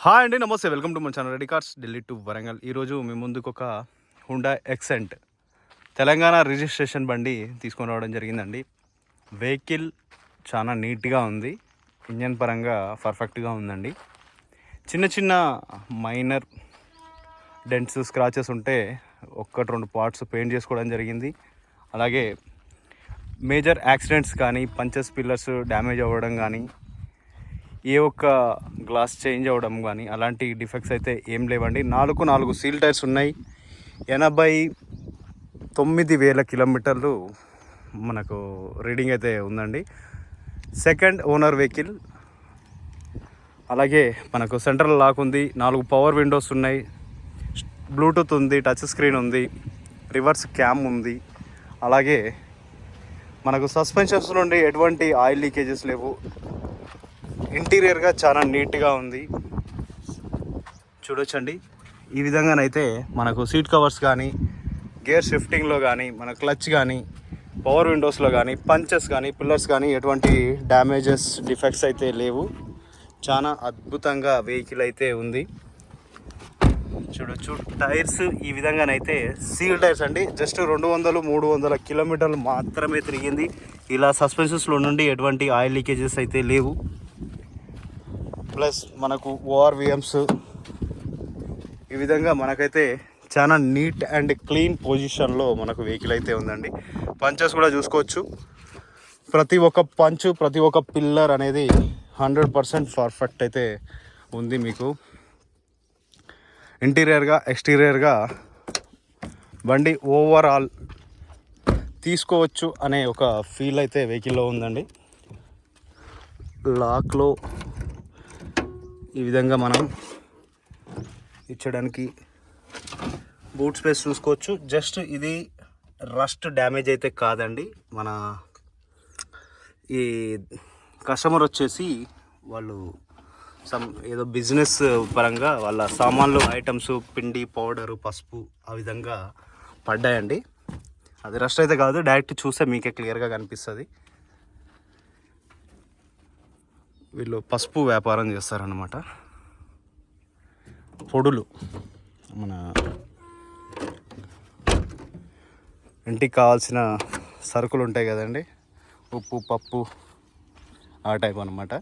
Hi అండి, నమస్తే. Welcome to మన channel ready cars Delhi to Warangal. ఈరోజు మీ ముందుకు ఒక హుండా ఎక్సెంట్ తెలంగాణ రిజిస్ట్రేషన్ బండి తీసుకొని రావడం జరిగిందండి. వెహికల్ చాలా నీట్గా ఉంది, ఇంజన్ పరంగా పర్ఫెక్ట్గా ఉందండి. చిన్న చిన్న మైనర్ డెంట్స్, స్క్రాచెస్ ఉంటే ఒక్కటి రెండు పార్ట్స్ పెయింట్ చేసుకోవడం జరిగింది. అలాగే మేజర్ యాక్సిడెంట్స్ కానీ, పంచెస్ పిల్లర్స్ డ్యామేజ్ అవ్వడం కానీ, ఏ ఒక్క గ్లాస్ చేంజ్ అవ్వడం కానీ అలాంటి డిఫెక్ట్స్ అయితే ఏం లేవండి. 4 సీల్ టైర్స్ ఉన్నాయి. 89,000 కిలోమీటర్లు మనకు రీడింగ్ అయితే ఉందండి. Second owner vehicle. అలాగే మనకు సెంట్రల్ లాక్ ఉంది, 4 పవర్ విండోస్ ఉన్నాయి, బ్లూటూత్ ఉంది, టచ్ స్క్రీన్ ఉంది, రివర్స్ క్యామ్ ఉంది. అలాగే మనకు సస్పెన్షన్స్ నుండి ఎటువంటి ఆయిల్ లీకేజెస్ లేవు. ఇంటీరియర్గా చాలా నీట్గా ఉంది, చూడొచ్చండి. ఈ విధంగానైతే మనకు సీట్ కవర్స్ కానీ, గేర్ షిఫ్టింగ్లో కానీ, మన క్లచ్ కానీ, పవర్ విండోస్లో కానీ, పంచెస్ కానీ, పిల్లర్స్ కానీ ఎటువంటి డ్యామేజెస్, డిఫెక్ట్స్ అయితే లేవు. చాలా అద్భుతంగా వెహికల్ అయితే ఉంది, చూడొచ్చు. టైర్స్ ఈ విధంగానైతే సీల్ టైర్స్ అండి. జస్ట్ 200-300 కిలోమీటర్లు మాత్రమే తిరిగింది. ఇలా సస్పెన్షన్స్లో నుండి ఎటువంటి ఆయిల్ లీకేజెస్ అయితే లేవు. ప్లస్ మనకు ఓఆర్విఎమ్స్ ఈ విధంగా మనకైతే చాలా నీట్ అండ్ క్లీన్ పొజిషన్లో మనకు వెహికల్ అయితే ఉందండి. పంచెస్ కూడా చూసుకోవచ్చు. ప్రతి ఒక్క పంచు, ప్రతి ఒక్క పిల్లర్ అనేది 100% పర్ఫెక్ట్ అయితే ఉంది. మీకు ఇంటీరియర్గా, ఎక్స్టీరియర్గా బండి ఓవరాల్ తీసుకోవచ్చు అనే ఒక ఫీల్ అయితే వెహికల్లో ఉందండి. లాక్లో ఈ విధంగా మనం ఇచ్చడానికి బూట్ స్పేస్ చూసుకోవచ్చు. జస్ట్ ఇది రస్ట్ డ్యామేజ్ అయితే కాదండి. మన ఈ కస్టమర్ వచ్చేసి వాళ్ళు ఏదో బిజినెస్ పరంగా వాళ్ళ సామాన్లు, ఐటమ్స్, పిండి, పౌడరు, పసుపు ఆ విధంగా పడ్డాయండి. అది రస్ట్ అయితే కాదు, డైరెక్ట్ చూస్తే మీకే క్లియర్గా కనిపిస్తుంది. వీళ్ళు పసుపు వ్యాపారం చేస్తారన్నమాట. పొడులు, మన ఇంటికి కావాల్సిన సరుకులు ఉంటాయి కదండి, ఉప్పు, పప్పు, ఆ టైప్ అనమాట.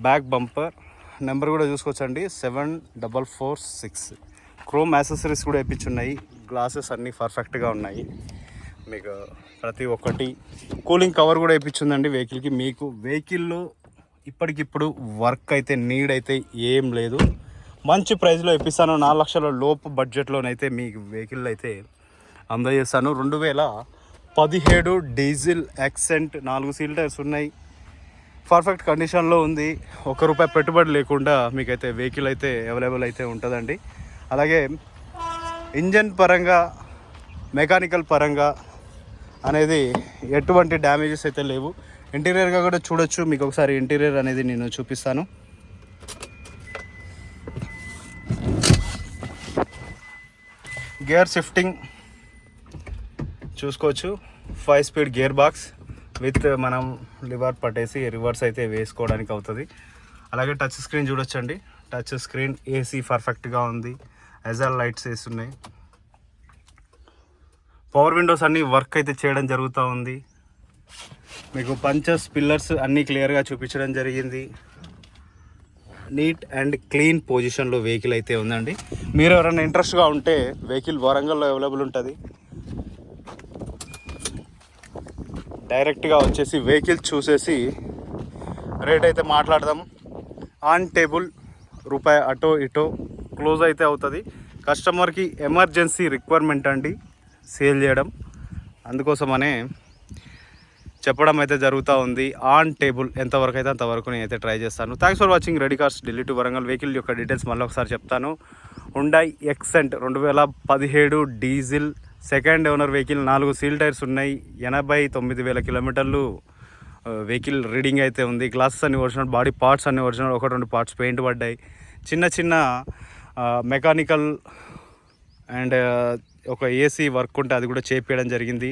బ్యాక్ బంపర్ నెంబర్ కూడా చూసుకోవచ్చండి, 7446. క్రోమ్ యాక్సెసరీస్ కూడా వేయించున్నాయి. గ్లాసెస్ అన్నీ పర్ఫెక్ట్గా ఉన్నాయి. మీకు ప్రతి ఒక్కటి కూలింగ్ కవర్ కూడా వేయించుందండి వెహికల్కి. మీకు వెహికల్లో ఇప్పటికిప్పుడు వర్క్ అయితే నీడ్ అయితే ఏం లేదు. మంచి ప్రైస్లో ఇప్పిస్తాను. 4 లక్షల లోపు బడ్జెట్లోనైతే మీకు వెహికల్ అయితే అందజేస్తాను. 2017 డీజిల్ ఎక్సెంట్, 4 సీల్ టైర్స్ ఉన్నాయి, పర్ఫెక్ట్ కండిషన్లో ఉంది. ₹1 పెట్టుబడి లేకుండా మీకైతే వెహికల్ అయితే అవైలబుల్ అయితే ఉంటుందండి. అలాగే ఇంజన్ పరంగా, మెకానికల్ పరంగా అనేది ఎటువంటి డ్యామేజెస్ అయితే లేవు. ఇంటీరియర్గా కూడా చూడొచ్చు. మీకు ఒకసారి ఇంటీరియర్ అనేది నేను చూపిస్తాను. గేర్ షిఫ్టింగ్ చూసుకోవచ్చు. 5 స్పీడ్ గేర్ బాక్స్ విత్ మనం లివర్ పట్టేసి రివర్స్ అయితే వేసుకోవడానికి అవుతుంది. అలాగే టచ్ స్క్రీన్ చూడొచ్చండి. టచ్ స్క్రీన్, ఏసీ పర్ఫెక్ట్గా ఉంది, ఎజాల్ లైట్స్ వేస్తున్నాయి. పవర్ విండోస్ అన్నీ వర్క్ అయితే చేయడం జరుగుతూ ఉంది. మీకు పంచెస్, పిల్లర్స్ అన్నీ క్లియర్గా చూపించడం జరిగింది. నీట్ అండ్ క్లీన్ పొజిషన్లో వెహికల్ అయితే ఉందండి. మీరు ఎవరైనా ఇంట్రెస్ట్గా ఉంటే వెహికల్ వరంగల్లో అవైలబుల్ ఉంటుంది. డైరెక్ట్గా వచ్చేసి వెహికల్ చూసేసి రేట్ అయితే మాట్లాడదాం. ఆన్ టేబుల్ ₹1 అటో ఇటో క్లోజ్ అయితే అవుతుంది. కస్టమర్కి ఎమర్జెన్సీ రిక్వైర్మెంట్ అండి సేల్ చేయడం, అందుకోసమనే చెప్పడం అయితే జరుగుతూ ఉంది. ఆన్ టేబుల్ ఎంతవరకు అయితే అంతవరకు నేనైతే ట్రై చేస్తాను. Thanks for watching ready cars Delhi to Warangal. Vehicle యొక్క డీటెయిల్స్ మళ్ళీ ఒకసారి చెప్తాను. Hyundai Xcent 2017 diesel, second owner vehicle, 4 seal tyres ఉన్నాయి, 89,000 కిలోమీటర్లు వెహికల్ రీడింగ్ అయితే ఉంది. గ్లాసెస్ అన్ని ఒరిజినల్, బాడీ పార్ట్స్ అన్ని ఒరిజినల్, 1-2 పార్ట్స్ పెయింట్ పడ్డాయి. చిన్న చిన్న మెకానికల్ అండ్ ఒక ఏసీ వర్క్ ఉంటే అది కూడా చేపించడం జరిగింది.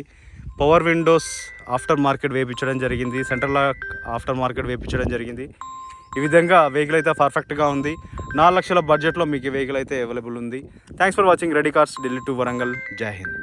పవర్ విండోస్ ఆఫ్టర్ మార్కెట్ వేయించడం జరిగింది. సెంట్రల్ లాక్ ఆఫ్టర్ మార్కెట్ వేయించడం జరిగింది. ఈ విధంగా వెహికల్ అయితే పర్ఫెక్ట్గా ఉంది. 4 లక్షల బడ్జెట్లో మీకు ఈ వెహికల్ అయితే అవైలబుల్ ఉంది. Thanks for watching ready cars Delhi to Warangal. జై హింద్.